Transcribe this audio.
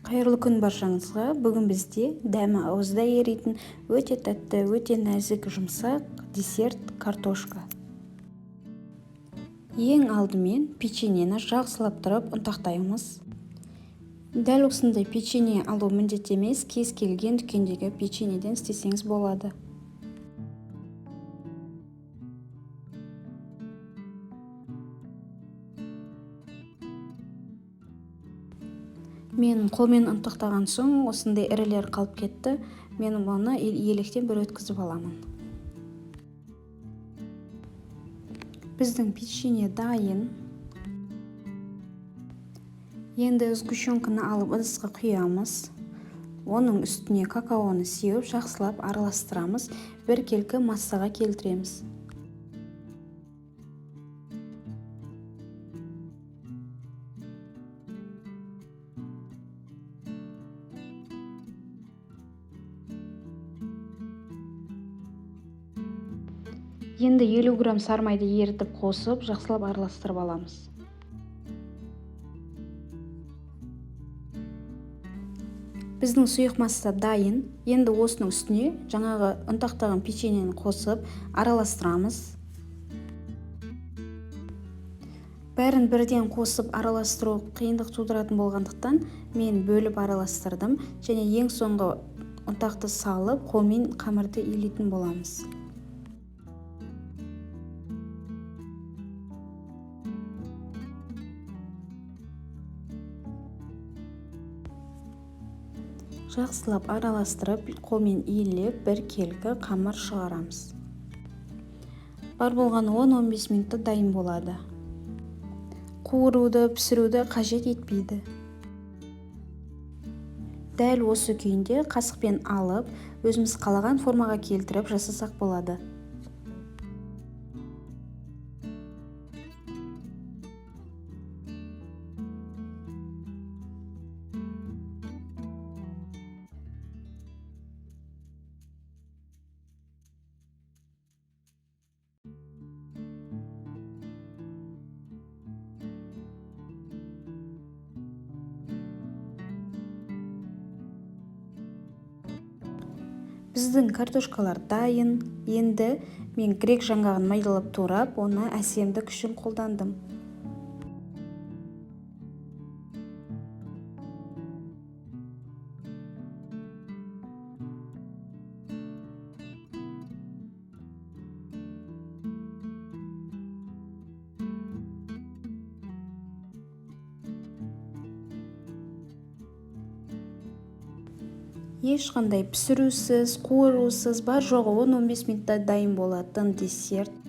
Қайырлы күн баршаңызға. Бүгін бізде дәмі ауызда еритін, өте тәтті, өте нәзік, жұмсақ десерт картошка. Ең алдымен печеньені жақсылап тұрып ұнтақтаймыз. Дәл осындай печенье алу міндет емес, кез келген дүкендегі печеньеден істесеңіз болады. Мен қолмен ұнтақтаған соң осындай ірілер қалып кетті. Мен оны електен бір өткізіп аламын. Біздің печенье дайын. Енді сгущенканы алып ыдысқа құямыз. Оның үстіне какаоны сеуіп, жақсылап араластырамыз. Бір келкі массаға келтіреміз. Енді 50 грамм сармайды ерітіп қосып, жақсылап араластырып аламыз. Біздің сұйық масса дайын. Енді осының үстіне жаңағы ұнтақтаған печеньені қосып араластырамыз. Бәрін бірден қосып араластыру қиындық тудыратын болғандықтан мен бөліп араластырдым және ең соңғы ұнтақты салып, қолмен қамырды илейтін боламыз. Жақсылап араластырып, қолмен иілеп, бір келкі қамыр шығарамыз. Бар болған 10-15 минутта дайын болады. Қуыруды, пісіруді қажет етпейді. Дәл осы күйінде қасықпен алып, өзіміз қалаған формаға келтіріп жасасақ болады. Біздің картошкалар дайын. Енді мен грек жаңғағын майдалап турап, оны әсемдік үшін қолдандым. Ешқандай пісірусіз, қуырусыз, бар жоғы 10-15 минутта дайын болатын десерт.